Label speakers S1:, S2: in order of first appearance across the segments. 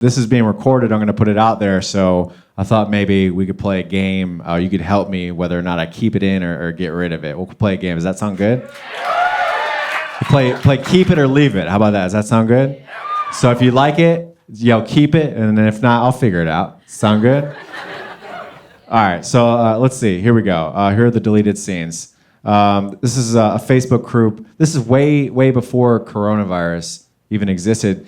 S1: this is being recorded. I'm going to put it out there. So I thought maybe we could play a game. You could help me whether or not I keep it in or get rid of it. We'll play a game. Does that sound good? Play keep it or leave it. How about that? Does that sound good? So if you like it, yell keep it. And then if not, I'll figure it out. Sound good? All right. So let's see. Here we go. Here are the deleted scenes. This is a Facebook group. This is way before coronavirus even existed.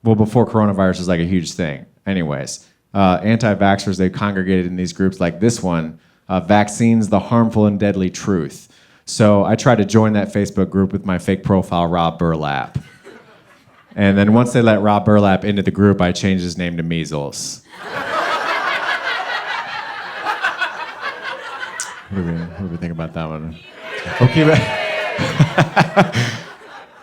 S1: Well, before coronavirus was like a huge thing. Anyways, anti-vaxxers, they congregated in these groups like this one, Vaccines, the Harmful and Deadly Truth. So I tried to join that Facebook group with my fake profile, Rob Burlap. And then once they let Rob Burlap into the group, I changed his name to Measles. What do we think about that one? Okay.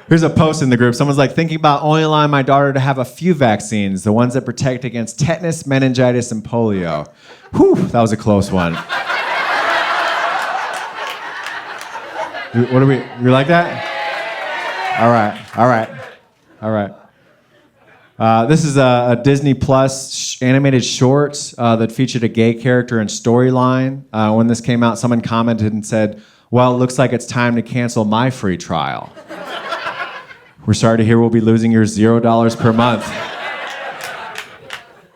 S1: Here's a post in the group. Someone's like, thinking about only allowing my daughter to have a few vaccines, the ones that protect against tetanus, meningitis, and polio. Whew, that was a close one. What do you like that? All right. This is a Disney Plus animated short that featured a gay character and storyline. When this came out, someone commented and said, well, it looks like it's time to cancel my free trial. We're sorry to hear we'll be losing your $0 per month.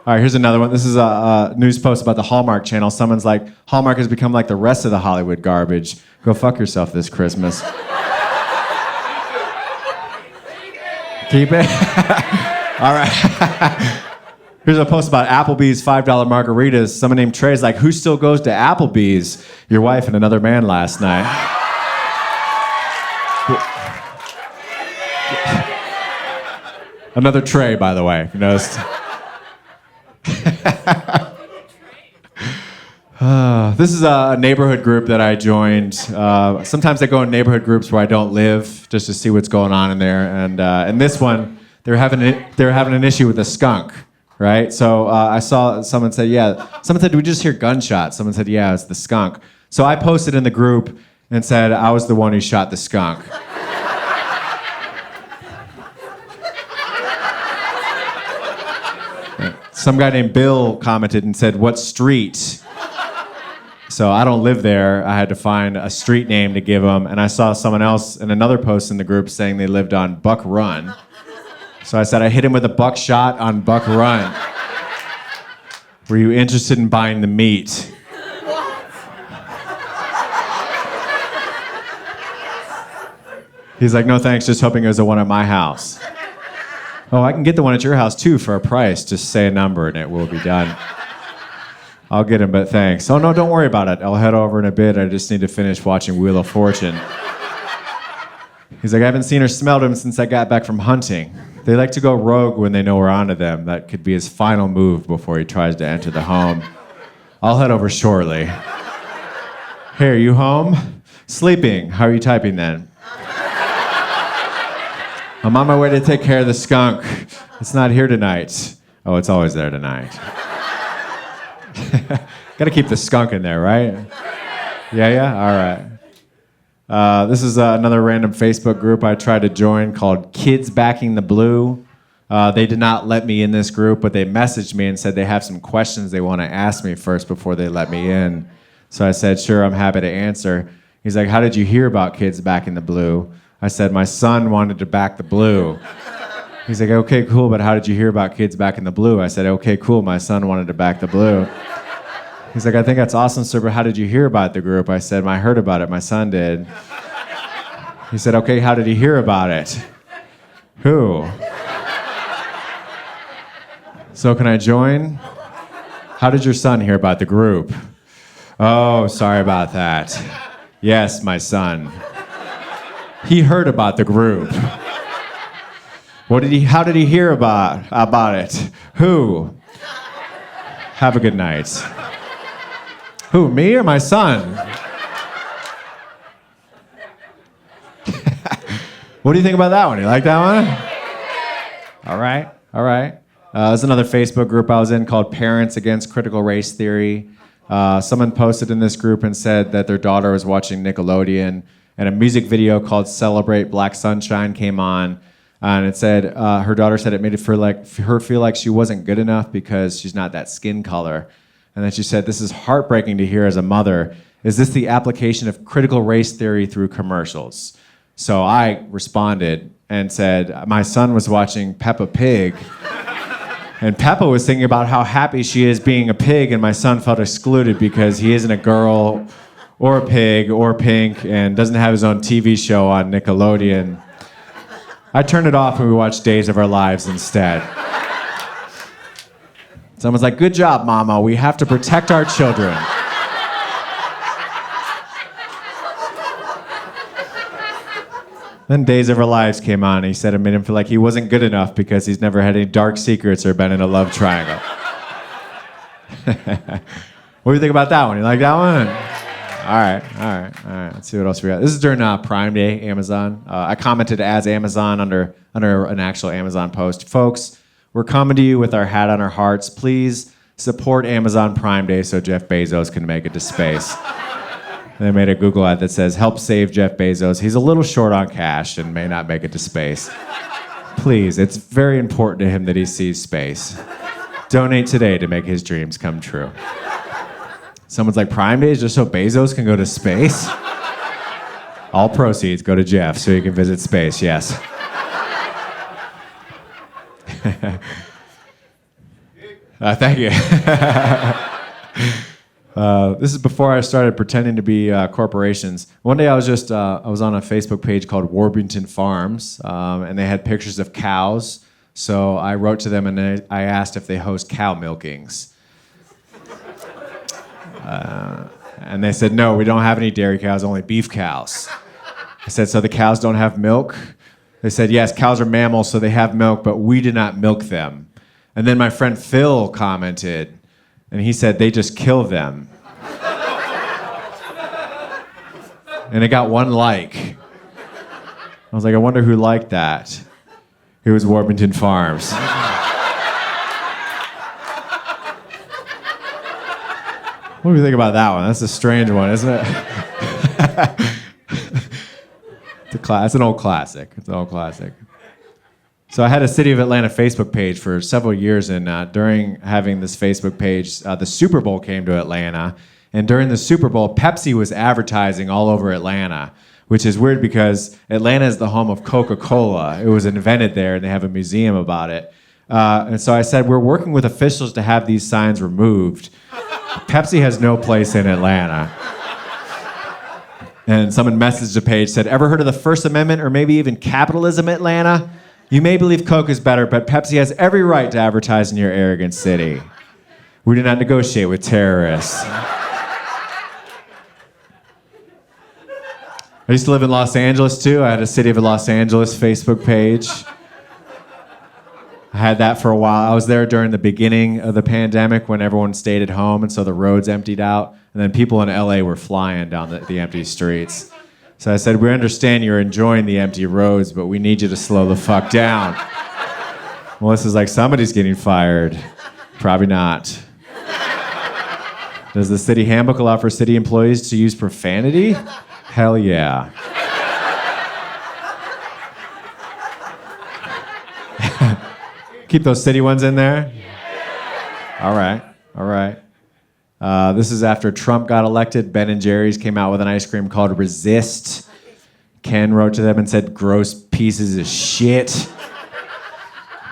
S1: All right, here's another one. This is a news post about the Hallmark Channel. Someone's like, Hallmark has become like the rest of the Hollywood garbage. Go fuck yourself this Christmas. Keep it? All right. Here's a post about Applebee's $5 margaritas. Someone named Trey is like, who still goes to Applebee's? Your wife and another man last night. Another Trey, by the way, if you noticed. This is a neighborhood group that I joined. Sometimes I go in neighborhood groups where I don't live just to see what's going on in there. And in this one, they're having an issue with a skunk, right? So I saw someone said, did we just hear gunshots? Someone said, yeah, it's the skunk. So I posted in the group and said, I was the one who shot the skunk. Some guy named Bill commented and said, what street? So I don't live there. I had to find a street name to give them. And I saw someone else in another post in the group saying they lived on Buck Run. So I said, I hit him with a buckshot on Buck Run. Were you interested in buying the meat? He's like, no thanks, just hoping it was the one at my house. Oh, I can get the one at your house too for a price. Just say a number and it will be done. I'll get him, but thanks. Oh no, don't worry about it. I'll head over in a bit. I just need to finish watching Wheel of Fortune. He's like, I haven't seen or smelled him since I got back from hunting. They like to go rogue when they know we're onto them. That could be his final move before he tries to enter the home. I'll head over shortly. Hey, are you home? Sleeping. How are you typing then? I'm on my way to take care of the skunk. It's not here tonight. Oh, it's always there tonight. Gotta keep the skunk in there, right? Yeah? All right. This is another random Facebook group I tried to join called Kids Backing the Blue. They did not let me in this group, but they messaged me and said they have some questions they want to ask me first before they let me in. So I said, sure, I'm happy to answer. He's like, how did you hear about Kids Backing the Blue? I said, my son wanted to back the blue. He's like, okay, cool, but how did you hear about Kids Backing the Blue? I said, okay, cool, my son wanted to back the blue. He's like, I think that's awesome, sir, but how did you hear about the group? I said, I heard about it, my son did. He said, okay, how did he hear about it? Who? So can I join? How did your son hear about the group? Oh, sorry about that. Yes, my son. He heard about the group. How did he hear about it? Who? Have a good night. Who, me or my son? What do you think about that one? You like that one? All right. There's another Facebook group I was in called Parents Against Critical Race Theory. Someone posted in this group and said that their daughter was watching Nickelodeon, and a music video called Celebrate Black Sunshine came on. And it said her daughter said it made her feel like she wasn't good enough because she's not that skin color. And then she said, "This is heartbreaking to hear as a mother. Is this the application of critical race theory through commercials?" So I responded and said, "My son was watching Peppa Pig, and Peppa was thinking about how happy she is being a pig, and my son felt excluded because he isn't a girl or a pig or pink and doesn't have his own TV show on Nickelodeon." I turned it off and we watched Days of Our Lives instead. Someone's like, "Good job, Mama. We have to protect our children." Then Days of Our Lives came on, and he said it made him feel like he wasn't good enough because he's never had any dark secrets or been in a love triangle. What do you think about that one? You like that one? All right. Let's see what else we got. This is during Prime Day, Amazon. I commented as Amazon under an actual Amazon post. "Folks, we're coming to you with our hat on our hearts. Please support Amazon Prime Day so Jeff Bezos can make it to space." They made a Google ad that says, "Help save Jeff Bezos. He's a little short on cash and may not make it to space. Please, it's very important to him that he sees space. Donate today to make his dreams come true." Someone's like, "Prime Day is just so Bezos can go to space?" All proceeds go to Jeff so he can visit space, yes. Thank you. This is before I started pretending to be corporations. One day I was on a Facebook page called Warburton Farms, and they had pictures of cows. So I wrote to them and I asked if they host cow milkings. And they said, "No, we don't have any dairy cows, only beef cows." I said, "So the cows don't have milk?" They said, "Yes, cows are mammals, so they have milk, but we do not milk them." And then my friend Phil commented, and he said, "They just kill them." And it got one like. I was like, I wonder who liked that. It was Warburton Farms. What do you think about that one? That's a strange one, isn't it? It's an old classic. It's an old classic. So I had a City of Atlanta Facebook page for several years, and during having this Facebook page, the Super Bowl came to Atlanta. And during the Super Bowl, Pepsi was advertising all over Atlanta, which is weird because Atlanta is the home of Coca-Cola. It was invented there, and they have a museum about it. And so I said, "We're working with officials to have these signs removed. Pepsi has no place in Atlanta." And someone messaged the page, said, "Ever heard of the First Amendment or maybe even capitalism, Atlanta? You may believe Coke is better, but Pepsi has every right to advertise in your arrogant city. We do not negotiate with terrorists." I used to live in Los Angeles, too. I had a City of Los Angeles Facebook page. I had that for a while. I was there during the beginning of the pandemic when everyone stayed at home, and so the roads emptied out. And then people in LA were flying down the empty streets. So I said, "We understand you're enjoying the empty roads, but we need you to slow the fuck down." Melissa's like, "Somebody's getting fired." Probably not. "Does the city handbook allow for city employees to use profanity?" Hell yeah. Keep those city ones in there? All right. This is after Trump got elected. Ben & Jerry's came out with an ice cream called Resist. Ken wrote to them and said, "Gross pieces of shit.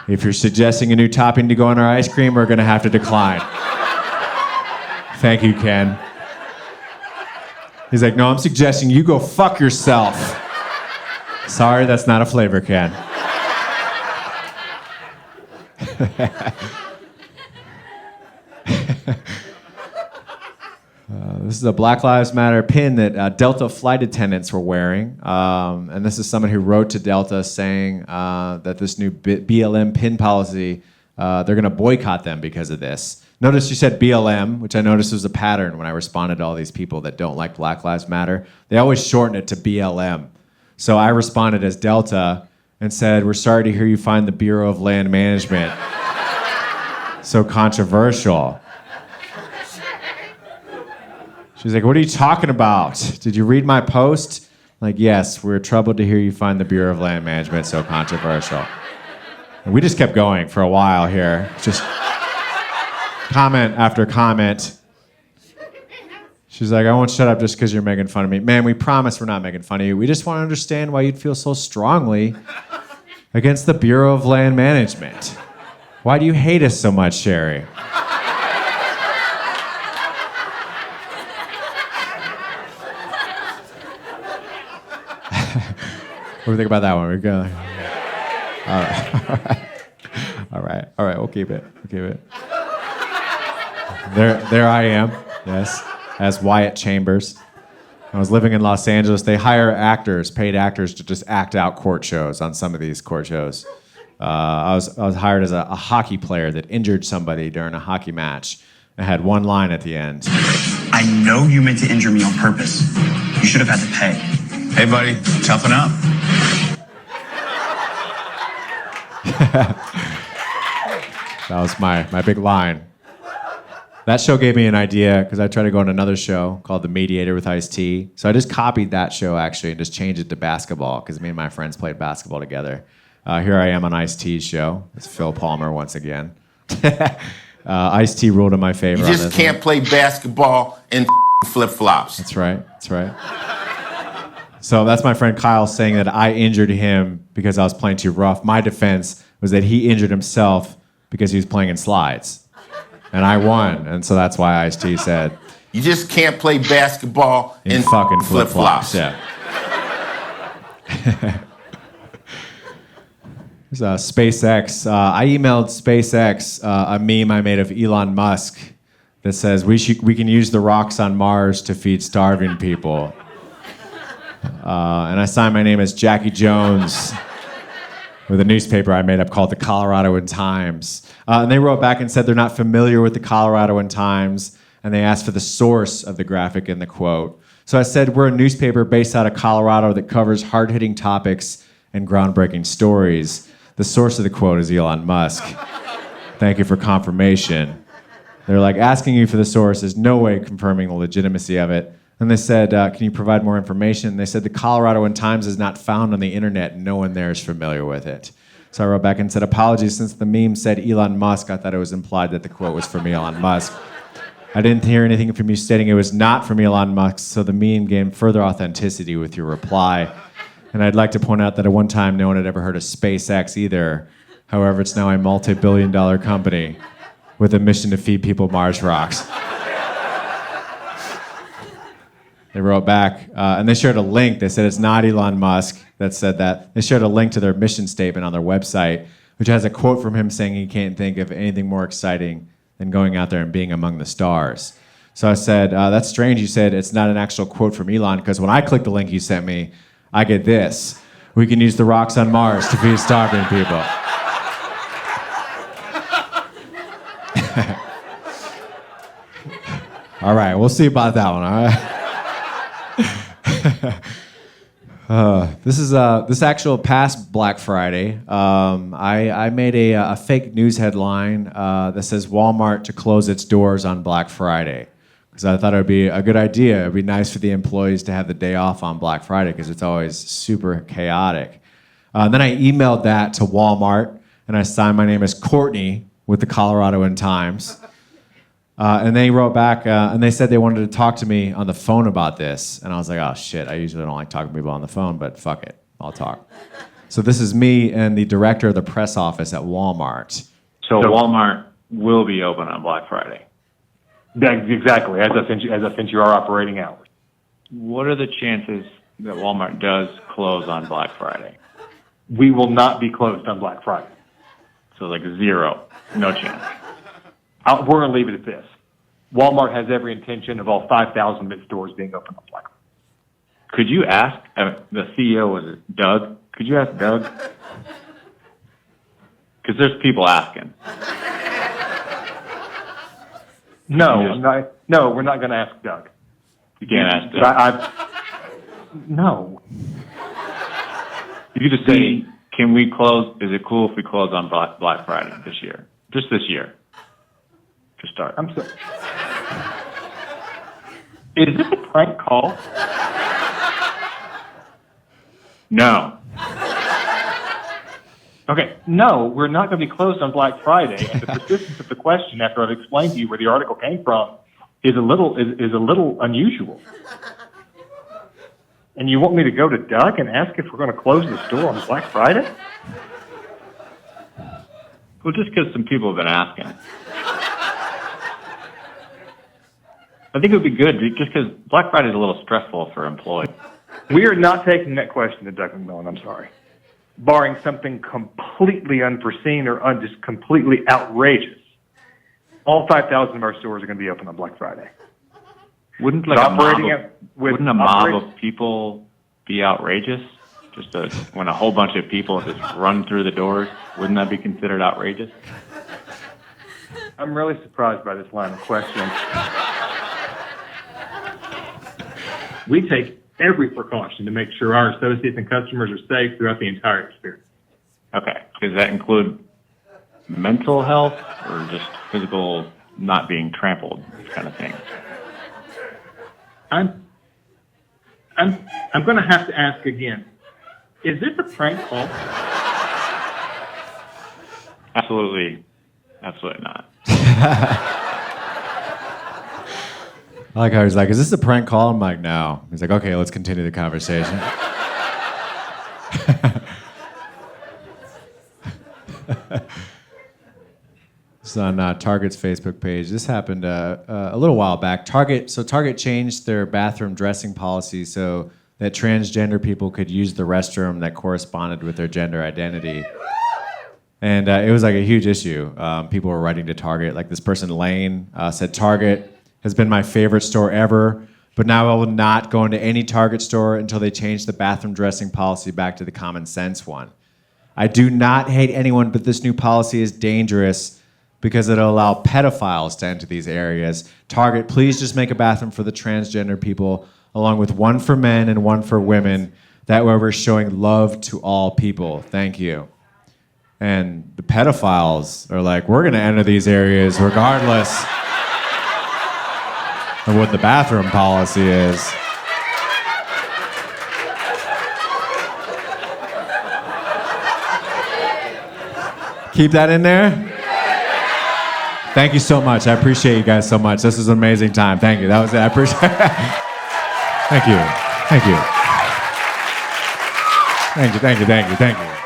S1: If you're suggesting a new topping to go on our ice cream, we're going to have to decline." Thank you, Ken. He's like, "No, I'm suggesting you go fuck yourself." Sorry, that's not a flavor, Ken. This is a Black Lives Matter pin that Delta flight attendants were wearing. And this is someone who wrote to Delta saying that this new BLM pin policy, they're going to boycott them because of this. Notice you said BLM, which I noticed was a pattern when I responded to all these people that don't like Black Lives Matter. They always shorten it to BLM. So I responded as Delta and said, "We're sorry to hear you find the Bureau of Land Management so controversial." She's like, "What are you talking about? Did you read my post? Like, yes, we're troubled to hear you find the Bureau of Land Management so controversial. And we just kept going for a while here. Just comment after comment. She's like, I won't shut up just because you're making fun of me. Man, we promise we're not making fun of you. We just want to understand why you'd feel so strongly against the Bureau of Land Management. Why do you hate us so much, Sherry? What do you think about that one? We're good. All right. We'll keep it. There I am. Yes, as Wyatt Chambers. I was living in Los Angeles. They hire actors, paid actors, to just act out court shows on some of these court shows. I was hired as a hockey player that injured somebody during a hockey match. I had one line at the end.
S2: I know you meant to injure me on purpose. You should have had to pay. Hey, buddy, toughen up.
S1: That was my big line. That show gave me an idea because I tried to go on another show called The Mediator with Ice-T. So I just copied that show actually and just changed it to basketball because me and my friends played basketball together. Here I am on Ice-T's show. It's Phil Palmer once again. Ice-T ruled in my favor.
S3: You just can't play basketball in flip-flops.
S1: That's right. So that's my friend Kyle saying that I injured him because I was playing too rough. My defense was that he injured himself because he was playing in slides. And I won, and so that's why Ice-T said,
S3: you just can't play basketball in
S1: fucking flip-flops. Yeah. There's SpaceX. I emailed SpaceX a meme I made of Elon Musk that says we can use the rocks on Mars to feed starving people. And I signed my name as Jackie Jones with a newspaper I made up called the Coloradoan Times. And they wrote back and said they're not familiar with the Coloradoan Times, and they asked for the source of the graphic in the quote. So I said, we're a newspaper based out of Colorado that covers hard-hitting topics and groundbreaking stories. The source of the quote is Elon Musk. Thank you for confirmation. They're like, asking you for the source is no way confirming the legitimacy of it. And they said, can you provide more information? And they said, the Coloradoan Times is not found on the internet, and no one there is familiar with it. So I wrote back and said, apologies, since the meme said Elon Musk, I thought it was implied that the quote was from Elon Musk. I didn't hear anything from you stating it was not from Elon Musk, so the meme gained further authenticity with your reply. And I'd like to point out that at one time, no one had ever heard of SpaceX either. However, it's now a multi-billion-dollar company with a mission to feed people Mars rocks. They wrote back, and they shared a link. They said it's not Elon Musk that said that. They shared a link to their mission statement on their website, which has a quote from him saying he can't think of anything more exciting than going out there and being among the stars. So I said, that's strange. You said it's not an actual quote from Elon, because when I click the link you sent me, I get this. We can use the rocks on Mars to feed starving people. All right, we'll see about that one, all right? This actual past Black Friday, I made a fake news headline that says Walmart to close its doors on Black Friday, because I thought it would be a good idea. It would be nice for the employees to have the day off on Black Friday because it's always super chaotic. Then I emailed that to Walmart, and I signed my name as Courtney with the Coloradoan Times. And they wrote back, and they said they wanted to talk to me on the phone about this. And I was like, oh, shit, I usually don't like talking to people on the phone, but fuck it, I'll talk. So this is me and the director of the press office at Walmart.
S4: So Walmart will be open on Black Friday?
S5: Exactly, as I sent you our operating hours.
S4: What are the chances that Walmart does close on Black Friday?
S5: We will not be closed on Black Friday.
S4: So like zero, no chance.
S5: We're going to leave it at this. Walmart has every intention of all 5,000 of its stores being open on Black Friday.
S4: Could you ask, the CEO, was it Doug? Could you ask Doug? Because there's people asking.
S5: No, we're not going to ask Doug.
S4: You can't ask Doug.
S5: No.
S4: You could just say, can we close, is it cool if we close on Black Friday this year? Just this year. To start.
S5: I'm sorry. Is this a prank call?
S4: No.
S5: Okay, no, we're not going to be closed on Black Friday, and the persistence of the question after I've explained to you where the article came from is a little unusual. And you want me to go to Doug and ask if we're going to close the store on Black Friday?
S4: Well, just because some people have been asking. I think it would be good, just because Black Friday is a little stressful for employees.
S5: We are not taking that question to Doug McMillan, I'm sorry. Barring something completely unforeseen or just completely outrageous, all 5,000 of our stores are going to be open on Black Friday.
S4: Wouldn't a mob of people be outrageous? When a whole bunch of people just run through the doors, wouldn't that be considered outrageous?
S5: I'm really surprised by this line of questioning. We take every precaution to make sure our associates and customers are safe throughout the entire experience.
S4: Okay. Does that include mental health or just physical not being trampled kind of thing?
S5: I'm going to have to ask again. Is this a prank call?
S4: Absolutely not.
S1: I like how he's like, is this a prank call? I'm like, no. He's like, okay, let's continue the conversation. This is on Target's Facebook page. This happened a little while back. Target changed their bathroom dressing policy so that transgender people could use the restroom that corresponded with their gender identity. And it was like a huge issue. People were writing to Target. Like this person, Lane, said, Target has been my favorite store ever, but now I will not go into any Target store until they change the bathroom dressing policy back to the common sense one. I do not hate anyone, but this new policy is dangerous because it'll allow pedophiles to enter these areas. Target, please just make a bathroom for the transgender people, along with one for men and one for women. That way we're showing love to all people. Thank you. And the pedophiles are like, we're going to enter these areas regardless of what the bathroom policy is. Keep that in there. Thank you so much. I appreciate you guys so much. This was an amazing time. Thank you. That was it. I appreciate it. Thank you. Thank you. Thank you. Thank you. Thank you. Thank you.